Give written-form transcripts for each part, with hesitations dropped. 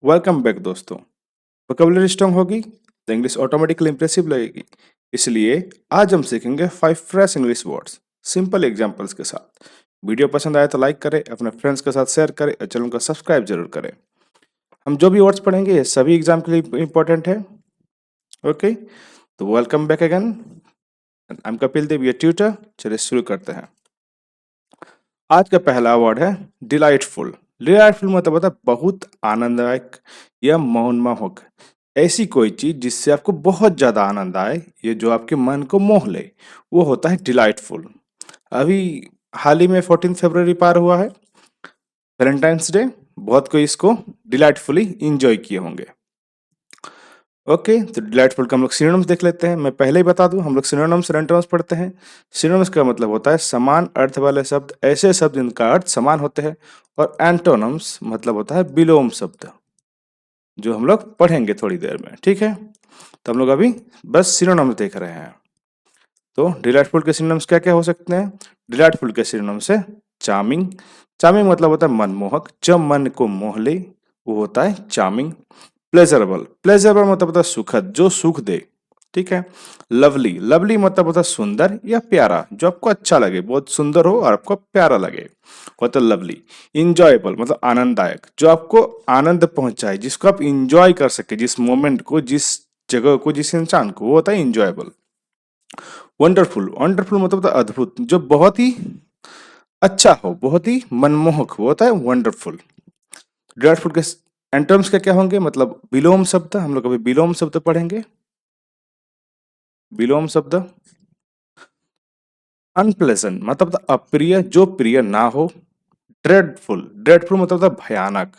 Welcome back दोस्तों। Vocabulary strong होगी तो इंग्लिश ऑटोमेटिकली इंप्रेसिव लगेगी। इसलिए आज हम सीखेंगे 5 fresh English words simple examples के साथ। वीडियो पसंद आए तो लाइक करें, अपने फ्रेंड्स के साथ शेयर करें और चैनल को सब्सक्राइब जरूर करें। हम जो भी वर्ड्स पढ़ेंगे ये सभी एग्जाम के लिए इंपॉर्टेंट है। ओके, तो welcome back again. I am Kapil Dev, your tutor. चलिए शुरू करते हैं। आज का पहला वर्ड है डिलाइटफुल। डिलाइटफुल मतलब होता है बहुत आनंददायक या मनमोहक। ऐसी कोई चीज जिससे आपको बहुत ज्यादा आनंद आए, ये जो आपके मन को मोह ले, वो होता है डिलाइटफुल। अभी हाल ही में 14 फरवरी पार हुआ है, वैलेंटाइंस डे। बहुत कोई इसको डिलाइटफुली इंजॉय किए होंगे। ओके, तो डिलाइटफुल का हम लोग सिनोनिम्स देख लेते हैं। मैं पहले ही बता दूं, हम लोग सिनोनिम्स और एंटोनिम्स पढ़ते हैं। सिनोनिम्स का मतलब होता है समान अर्थ वाले शब्द, ऐसे शब्द जिनका अर्थ समान होते हैं। और एंटोनिम्स मतलब होता है विलोम शब्द, जो हम लोग पढ़ेंगे थोड़ी देर में। ठीक है, तो हम लोग अभी बस सिनोनिम्स देख रहे हैं। तो डिलाइटफुल के सिनोनिम्स क्या क्या हो सकते हैं? डिलाइटफुल के सिनोनिम्स है चार्मिंग। चार्मिंग मतलब होता है मनमोहक, जो मन को मोह ले, वो होता है चार्मिंग। प्लेजरेबल, प्लेजरेबल मतलब होता है सुखद, जो सुख दे। ठीक है। लवली, लवली मतलब होता है सुंदर या प्यारा, जो आपको अच्छा लगे, बहुत सुंदर हो और आपको प्यारा लगे, होता है लवली। इंजॉयबल मतलब आनंददायक, जो आपको आनंद पहुंचाए, जिसको आप इंजॉय कर सके, जिस मोमेंट को, जिस जगह को, जिस इंसान को, वो होता है इंजॉयबल। वंडरफुल, वंडरफुल मतलब होता है अद्भुत, जो बहुत ही अच्छा हो, बहुत ही मनमोहक हो, होता है वंडरफुल। डिलाइटफुल के एंटोनिम्स क्या क्या होंगे? मतलब विलोम शब्द, हम लोग अभी विलोम शब्द पढ़ेंगे। विलोम शब्द अनप्लेजेंट मतलब अप्रिय, जो प्रिय ना हो। ड्रेडफुल, ड्रेडफुल मतलब भयानक,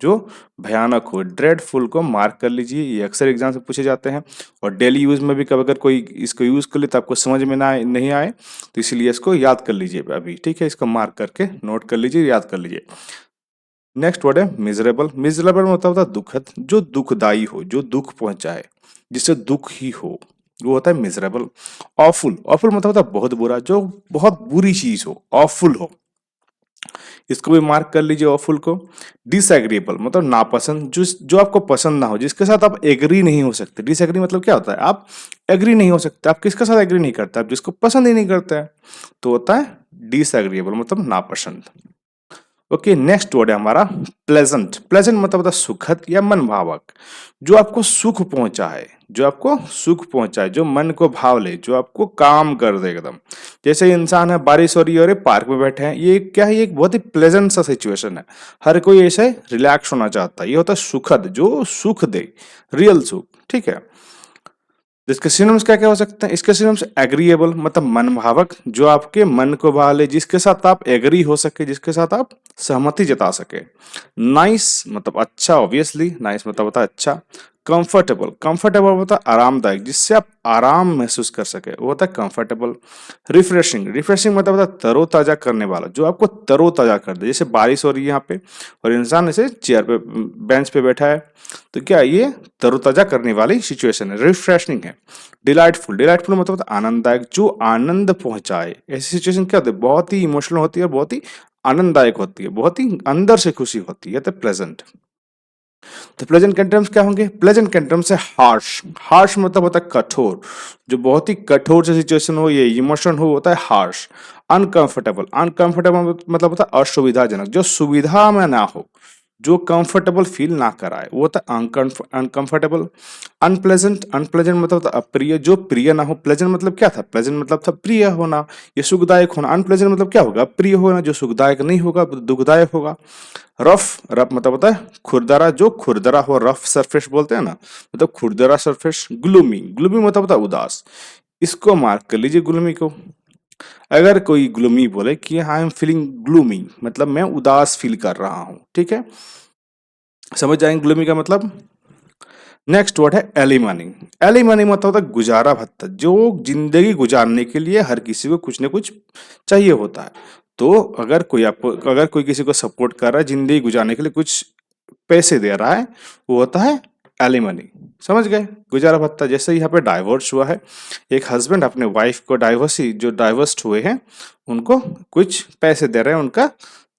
जो भयानक हो। ड्रेडफुल को मार्क कर लीजिए, ये अक्सर एग्जाम से पूछे जाते हैं। और डेली यूज में भी कभी अगर कोई इसको यूज कर ले तो आपको समझ में ना नहीं आए, तो इसीलिए इसको याद कर लीजिए अभी। ठीक है, इसको मार्क करके नोट कर लीजिए, याद कर लीजिए। नेक्स्ट वर्ड है मिजरेबल। मिजरेबल मतलब होता है दुखद, जो दुखदाई हो, जो दुख पहुंचाए, जिससे दुख ही हो, वो होता है मिजरेबल। ऑफुल, ऑफुल मतलब होता है बहुत बुरा, जो बहुत बुरी चीज हो, ऑफुल हो, इसको भी मार्क कर लीजिए ऑफुल को। डिसएग्रीएबल मतलब नापसंद, जो आपको पसंद ना हो, जिसके साथ आप एग्री नहीं हो सकते। डिसएग्री मतलब क्या होता है? आप एग्री नहीं हो सकते, आप किसके साथ एग्री नहीं करते, आप जिसको पसंद ही नहीं करते हैं, तो होता है डिसएग्रीएबल मतलब नापसंद। ओके, नेक्स्ट वर्ड है हमारा प्लेजेंट। प्लेजेंट मतलब होता है सुखद या मनभावक, जो आपको सुख पहुंचाए, जो आपको सुख पहुंचाए, जो मन को भाव ले, जो आपको काम कर दे एकदम। जैसे इंसान है, बारिश हो रही है और ये पार्क में बैठे हैं, ये क्या है? ये एक बहुत ही प्लेजेंट सा सिचुएशन है। हर कोई ऐसे रिलैक्स होना चाहता है, ये होता है सुखद, जो सुख दे, रियल सुख। ठीक है, इसके सिनोनिम्स क्या क्या हो सकते हैं? इसके सिनोनिम्स एग्रीएबल मतलब मनभावक, जो आपके मन को भा ले, जिसके साथ आप एग्री हो सके, जिसके साथ आप सहमति जता सके। नाइस मतलब अच्छा, ऑब्वियसली नाइस मतलब होता है अच्छा। कंफर्टेबल, कंफर्टेबल होता है आरामदायक, जिससे आप आराम महसूस कर सके, वो होता है कंफर्टेबल। रिफ्रेशिंग, रिफ्रेशिंग मतलब होता है तरोताजा करने वाला, जो आपको तरोताजा कर दे। जैसे बारिश हो रही है यहाँ पे और इंसान ऐसे चेयर पे, बेंच पे बैठा है, तो क्या ये तरोताजा करने वाली सिचुएशन है, रिफ्रेशिंग है। डिलाइटफुल, डिलाइटफुल मतलब होता है आनंददायक, जो आनंद पहुंचाए। ऐसी सिचुएशन क्या होती है? बहुत ही इमोशनल होती है, बहुत ही आनंददायक होती है, बहुत ही अंदर से खुशी होती है, तो प्लेजेंट। तो प्लेजेंट के टर्म्स क्या होंगे? प्लेजेंट के टर्म्स है हार्श। हार्श मतलब होता है कठोर, जो बहुत ही कठोर से सिचुएशन हो, ये इमोशन हो, होता है हार्श। अनकंफर्टेबल, अनकंफर्टेबल मतलब होता है असुविधाजनक, जो सुविधा में ना हो, जो कंफर्टेबल फील ना कराए, वो होता है अनकंफर्टेबल। अनप्लेजेंट, अनप्लेजेंट मतलब होता है अप्रिय, जो प्रिय ना हो। प्लेजेंट मतलब क्या था? प्लेजेंट मतलब था प्रिय होना, ये सुखदायक होना। अनप्लेजेंट मतलब क्या होगा? प्रिय होना, जो सुखदायक नहीं होगा, दुखदायक होगा। रफ, रफ मतलब होता है खुरदरा, जो खुरदरा हो, रफ सरफेस बोलते हैं ना, मतलब खुरदरा सरफेस। ग्लूमी, ग्लूमी मतलब होता है उदास, इसको मार्क कर लीजिए ग्लूमी को। अगर कोई ग्लूमी बोले कि आई एम फीलिंग ग्लूमी, मतलब मैं उदास फील कर रहा हूं। ठीक है, समझ जाएंगे ग्लूमी का मतलब। नेक्स्ट वर्ड है एलिमनी। एलिमनी मतलब होता है गुजारा भत्ता, जो जिंदगी गुजारने के लिए हर किसी को कुछ न कुछ चाहिए होता है। तो अगर कोई आपको, अगर कोई किसी को सपोर्ट कर रहा है, जिंदगी गुजारने के लिए कुछ पैसे दे रहा है, वो होता है एलिमनी। समझ गए? गुजारा भत्ता। जैसे यहाँ पे डाइवोर्स हुआ है, एक हस्बैंड अपने वाइफ को, जो डाइवर्स्ड हुए हैं, उनको कुछ पैसे दे रहे हैं उनका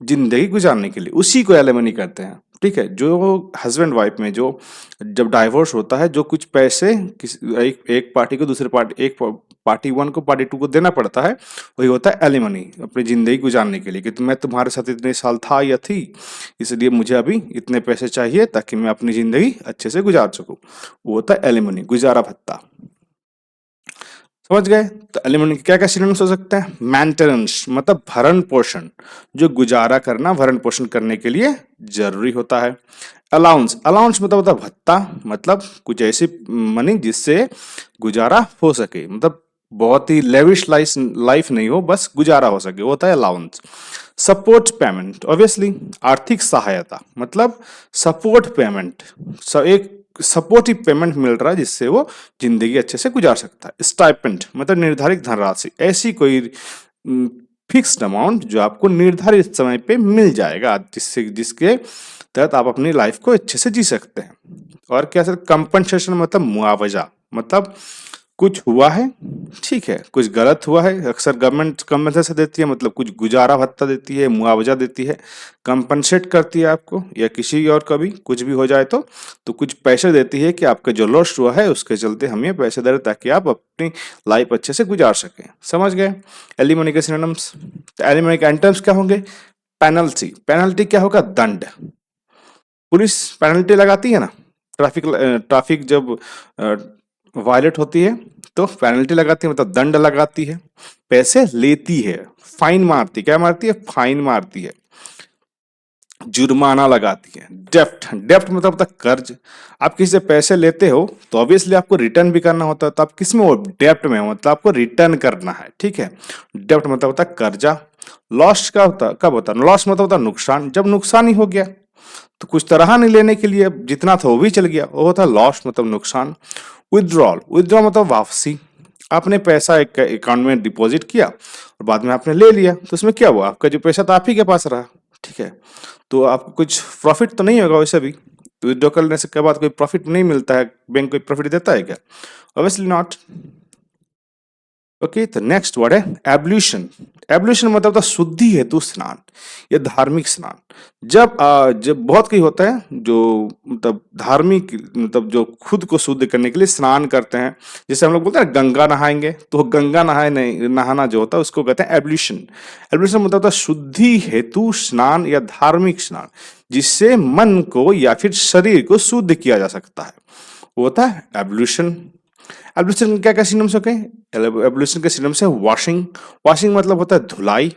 जिंदगी गुजारने के लिए, उसी को एलिमनी कहते हैं। ठीक है, जो हस्बैंड वाइफ में जो जब डाइवोर्स होता है, जो कुछ पैसे एक पार्टी को दूसरे पार्टी, एक पार्टी वन को पार्टी टू को देना पड़ता है, वही होता है एलिमनी, अपनी जिंदगी गुजारने के लिए कि मैं तुम्हारे साथ इतने साल था या थी, इसलिए मुझे अभी इतने पैसे चाहिए ताकि मैं अपनी जिंदगी अच्छे से गुजार सकूं। वो होता है एलिमनी, गुजारा भत्ता। समझ गए? तो एलिमनी के क्या क्या सिनोनिम्स हो सकते हैं? मेंटेनेंस मतलब भरण पोषण, जो गुजारा करना, भरण पोषण करने के लिए जरूरी होता है। अलाउंस, अलाउंस मतलब होता है भत्ता, मतलब कुछ ऐसी मनी जिससे गुजारा हो सके, मतलब बहुत ही लेविश लाइफ नहीं हो, बस गुजारा हो सके, वो होता है अलाउंस। सपोर्ट पेमेंट, ऑब्वियसली आर्थिक सहायता, मतलब सपोर्ट पेमेंट, एक सपोर्टिव पेमेंट मिल रहा है जिससे वो जिंदगी अच्छे से गुजार सकता है। स्टाइपेंड मतलब निर्धारित धनराशि, ऐसी कोई फिक्स्ड अमाउंट जो आपको निर्धारित समय पे मिल जाएगा, जिससे जिसके तहत आप अपनी लाइफ को अच्छे से जी सकते हैं। और क्या सर? कंपनसेशन मतलब मुआवजा, मतलब कुछ हुआ है, ठीक है, कुछ गलत हुआ है, अक्सर गवर्नमेंट कंपनसेशन देती है, मतलब कुछ गुजारा भत्ता देती है, मुआवजा देती है, कंपनसेट करती है आपको, या किसी और का भी कुछ भी हो जाए तो कुछ पैसे देती है कि आपका जो लॉस हुआ है उसके चलते हम ये पैसे दे रहे ताकि आप अपनी लाइफ अच्छे से गुजार सकें। समझ गए? एलिमनी के सिनोनिम्स। तो एलिमनी के एंटोनिम्स क्या होंगे? पेनल्टी, पेनल्टी क्या होगा? दंड। पुलिस पेनल्टी लगाती है ना, ट्रैफिक जब वायलेट होती है तो पेनल्टी लगाती है, मतलब दंड लगाती है, पैसे लेती है, फाइन मारती, क्या मारती है? फाइन मारती है, जुर्माना लगाती है। डेफ्ट, डेफ्ट मतलब होता है कर्ज। आप किसी से पैसे लेते हो तो ऑब्वियसली आपको रिटर्न भी करना होता है, तो आप किस में हो? डेप्ट में हो, मतलब आपको रिटर्न करना है, ठीक है। डेप्ट मतलब होता है कर्जा। लॉस का होता कब होता है? लॉस मतलब होता है नुकसान, जब नुकसान ही हो गया तो कुछ तरह नहीं लेने के लिए, जितना था वो भी चल गया, वो होता है लॉस मतलब नुकसान। विदड्रॉल, विदड्रॉल मतलब वापसी। आपने पैसा एक अकाउंट में डिपॉजिट किया और बाद में आपने ले लिया, तो उसमें क्या हुआ? आपका जो पैसा था आप ही के पास रहा, ठीक है, तो आपको कुछ प्रॉफिट तो नहीं होगा वैसे भी। तो विदड्रॉ करने से के बाद कोई प्रॉफिट नहीं मिलता है, बैंक कोई प्रॉफिट देता है क्या? Obviously not. ओके, तो नेक्स्ट वर्ड है एब्ल्यूशन। एब्ल्यूशन मतलब होता है शुद्धि हेतु स्नान या धार्मिक स्नान। जब बहुत कई होता है जो मतलब धार्मिक, मतलब जो खुद को शुद्ध करने के लिए स्नान करते हैं, जैसे हम लोग बोलते हैं गंगा नहाएंगे, तो गंगा नहाए नहीं, नहाना जो होता है उसको कहते हैं एब्ल्यूशन। एब्ल्यूशन मतलब होता है शुद्धि हेतु स्नान या धार्मिक स्नान, जिससे मन को या फिर शरीर को शुद्ध किया जा सकता है, वो होता है एब्ल्यूशन। एब्ल्यूशन क्या क्या सिनोनिम्स हो गए? एब्ल्यूशन के सिनोनिम्स है वॉशिंग। वॉशिंग मतलब होता है धुलाई,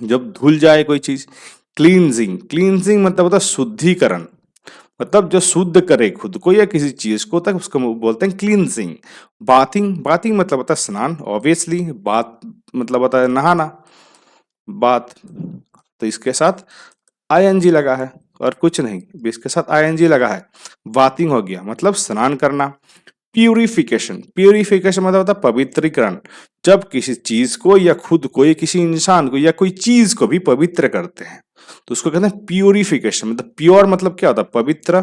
जब धुल जाए कोई चीज। क्लींजिंग, क्लींजिंग मतलब होता है शुद्धिकरण, मतलब जो शुद्ध करे खुद को या किसी चीज को, तक उसको बोलते हैं क्लींजिंग। बाथिंग, बाथिंग मतलब होता है स्नान, ऑब्वियसली बात मतलब होता है नहाना, बात, तो इसके साथ आईएनजी लगा है और कुछ नहीं, इसके साथ आईएनजी लगा है, बाथिंग हो गया, मतलब स्नान करना। प्यूरिफिकेशन, प्यूरिफिकेशन मतलब होता है पवित्रीकरण, जब किसी चीज को या खुद को या किसी इंसान को या कोई चीज को भी पवित्र करते हैं तो उसको कहते हैं प्यूरिफिकेशन। मतलब प्योर मतलब क्या होता है? पवित्र।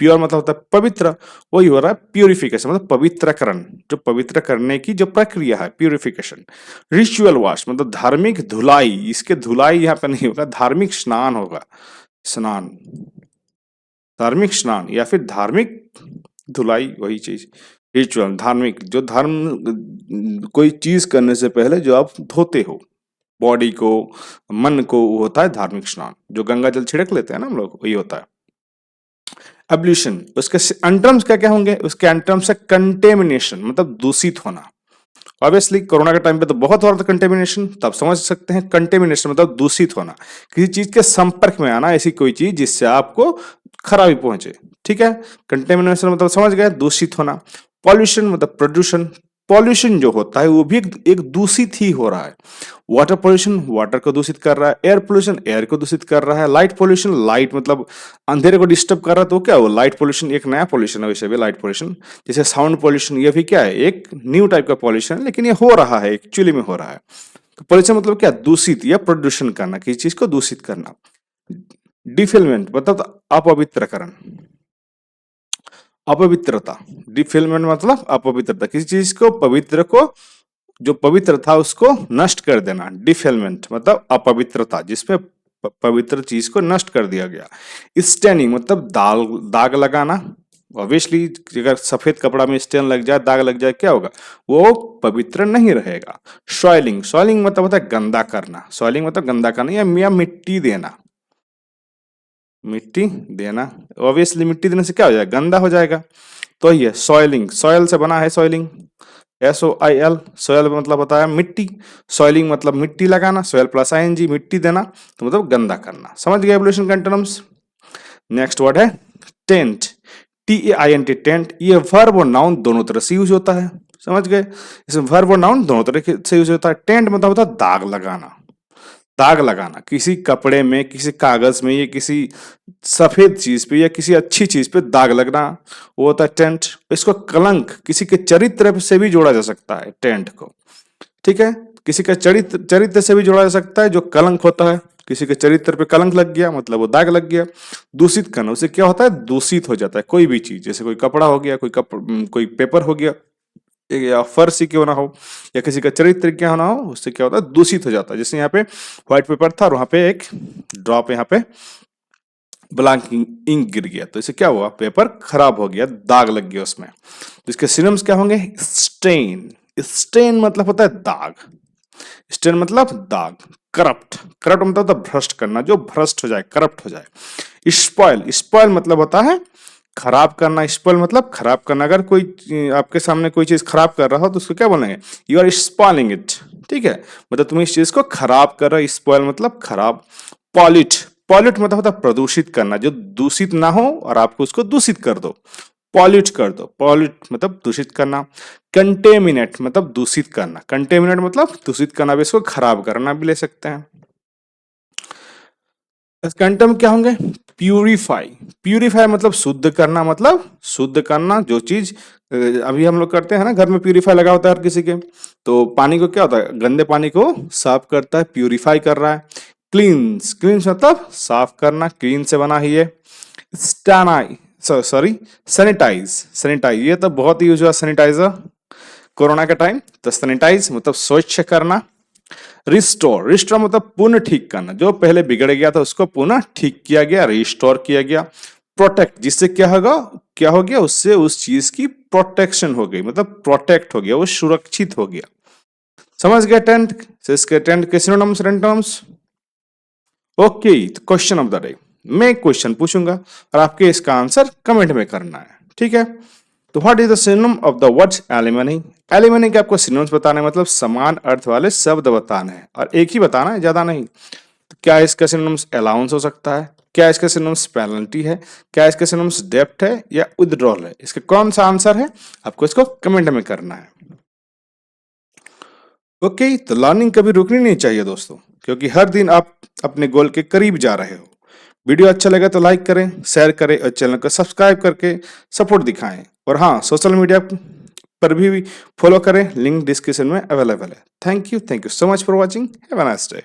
प्योर मतलब होता है पवित्र, वही हो रहा है प्यूरिफिकेशन, मतलब पवित्रकरण, जो पवित्र करने की जो प्रक्रिया है, प्यूरिफिकेशन। रिचुअल वॉश मतलब धार्मिक धुलाई, इसके धुलाई यहाँ पे नहीं होगा, धार्मिक स्नान होगा, स्नान, धार्मिक स्नान या फिर धार्मिक धुलाई, वही चीज। रिचुअल धार्मिक, जो धर्म कोई चीज करने से पहले जो आप धोते हो बॉडी को, मन को, वो होता है धार्मिक स्नान, जो गंगा जल छिड़क लेते हैं ना हम लोग, वही होता है एब्ल्यूशन। उसके एंटर्म्स क्या क्या होंगे? उसके एंटर्म्स है कंटेमिनेशन, मतलब दूषित होना। ऑब्वियसली कोरोना के टाइम पे तो बहुत हो रहा था कंटेमिनेशन, तब समझ सकते हैं कंटेमिनेशन मतलब दूषित होना, किसी चीज के संपर्क में आना, ऐसी कोई चीज जिससे आपको खराबी पहुंचे, ठीक है। कंटेमिनेशन मतलब समझ गए, दूषित होना। पॉल्यूशन मतलब प्रदूषण, पॉल्यूशन जो होता है वो भी एक दूषित ही हो रहा है। वाटर पोल्यूशन वाटर को दूषित कर रहा है, एयर पोल्यूशन एयर को दूषित कर रहा है, लाइट पोल्यूशन लाइट मतलब अंधेरे को डिस्टर्ब कर रहा है, तो क्या वो लाइट पोल्यूशन एक नया पोल्यूशन है वैसे भी लाइट पोल्यूशन। जैसे साउंड पोल्यूशन, ये भी क्या है? एक न्यू टाइप का पोल्यूशन है, लेकिन ये हो रहा है, एक्चुअली में हो रहा है। तो पोल्यूशन मतलब क्या? दूषित या प्रदूषण करना, किसी चीज को दूषित करना। डिफिलमेंट मतलब अपवित्रकरण, अपवित्रता। डिफिलमेंट मतलब अपवित्रता, किसी चीज को पवित्र को, जो पवित्र था उसको नष्ट कर देना। डिफिलमेंट मतलब अपवित्रता, जिसमें पवित्र चीज को नष्ट कर दिया गया। स्टेनिंग मतलब दाग लगाना। ऑब्वियसली अगर सफेद कपड़ा में स्टेन लग जाए, दाग लग जाए, क्या होगा, वो पवित्र नहीं रहेगा। सॉइलिंग, सॉइलिंग मतलब होता है गंदा करना। सॉइलिंग मतलब गंदा करना या मिट्टी देना। मिट्टी देना, ऑब्वियसली मिट्टी देने से क्या हो जाएगा, गंदा हो जाएगा। तो ये सॉइलिंग, सॉयल से बना है सॉइलिंग, SOIL। सॉयल मतलब होता है मिट्टी, सॉइलिंग मतलब मिट्टी लगाना, सॉयल प्लस ING मिट्टी देना, तो मतलब गंदा करना। समझ गए एब्रिविएशन का टर्म्स। नेक्स्ट वर्ड है टेंट, TAINT, टेंट। ये वर्ब और नाउन दोनों तरह से यूज होता है। समझ गए, इसमें वर्ब और नाउन दोनों तरह से यूज होता है। टेंट मतलब होता है दाग लगाना। दाग लगाना किसी कपड़े में, किसी कागज में, या किसी सफेद चीज पे या किसी अच्छी चीज पे दाग लगना, वो होता है टेंट। इसको कलंक, किसी के चरित्र से भी जोड़ा जा सकता है टेंट को। ठीक है, किसी का चरित्र से भी जोड़ा जा सकता है, जो कलंक होता है। किसी के चरित्र पे कलंक लग गया मतलब वो दाग लग गया। दूषित करना, उससे क्या होता है, दूषित हो जाता है कोई भी चीज, जैसे कोई कपड़ा हो गया, कोई पेपर हो गया, या फर्श ही क्यों ना हो, या किसी का चरित्र क्या ना हो, उससे क्या होता है, दूषित हो जाता है। जैसे यहाँ पे व्हाइट पेपर था और वहां पे एक ड्रॉप यहाँ पे ब्लैंक इंक गिर गया, तो इससे क्या हुआ, पेपर खराब हो गया, दाग लग गया उसमें। तो इसके सिनोनिम्स क्या होंगे, स्टेन। स्टेन मतलब होता है दाग। स्टेन मतलब दाग। करप्ट, करप्ट मतलब होता है भ्रष्ट करना, जो भ्रष्ट हो जाए, करप्ट हो जाए। स्पॉइल, स्पॉइल मतलब होता है खराब करना। स्पॉइल मतलब खराब करना। अगर कोई आपके सामने कोई चीज खराब कर रहा हो तो उसको क्या बोलेंगे, यू आर स्पॉइलिंग इट। ठीक है, मतलब तुम इस चीज को खराब कर रहे हो। स्पॉइल मतलब खराब। पॉल्यूट, पॉल्यूट मतलब होता है प्रदूषित करना, जो दूषित ना हो और आपको उसको दूषित कर दो, पॉल्यूट कर दो। पॉल्यूट मतलब दूषित करना। कंटेमिनेट मतलब दूषित करना। कंटेमिनेट मतलब दूषित करना भी, इसको खराब करना भी ले सकते हैं। इसके अंटम क्या होंगे, प्यूरिफाई। प्यूरिफाई मतलब शुद्ध करना, मतलब शुद्ध करना जो चीज अभी हम लोग करते हैं ना, घर में प्यूरिफाई लगा होता है हर किसी के, तो पानी को क्या होता है, गंदे पानी को साफ करता है, प्यूरिफाई कर रहा है। क्लींस, क्लींस मतलब साफ करना, क्लीन से बना ही है। स्टैनाई, सॉरी सैनिटाइज, सैनिटाइज ये तो बहुत ही यूज हुआ सैनिटाइजर कोरोना के टाइम, तो सैनिटाइज मतलब स्वच्छ करना। रिस्टोर, रिस्टोर मतलब पुनः ठीक करना, जो पहले बिगड़ गया था उसको पुनः ठीक किया गया, रिस्टोर किया गया। प्रोटेक्ट, जिससे क्या होगा, क्या हो गया, उससे उस चीज की प्रोटेक्शन हो गई, मतलब प्रोटेक्ट हो गया, वो सुरक्षित हो गया। समझ गया टेंट से इसके टेंट के synonyms and terms. Okay, question of the day, मैं क्वेश्चन पूछूंगा और आपके इसका आंसर कमेंट में करना है। ठीक है, तो what is the synonym of the words alimony. Alimony के आपको सिनोनिम्स बताने मतलब समान अर्थ वाले शब्द बताने हैं, और एक ही बताना है, ज्यादा नहीं। तो क्या इसका सिनोनिम्स अलाउंस हो सकता है, क्या इसका सिनोनिम्स पेनल्टी है, क्या इसका सिनोनिम्स डेप्ट है या विथड्रॉल है, इसका कौन सा आंसर है, आपको इसको कमेंट में करना है। ओके, तो लर्निंग कभी रुकनी नहीं चाहिए दोस्तों, क्योंकि हर दिन आप अपने गोल के करीब जा रहे हो। वीडियो अच्छा लगा तो लाइक करें, शेयर करें और चैनल को सब्सक्राइब करके सपोर्ट दिखाएं। और हाँ, सोशल मीडिया पर भी फॉलो करें, लिंक डिस्क्रिप्शन में अवेलेबल है। Thank you so much for watching, have a nice day.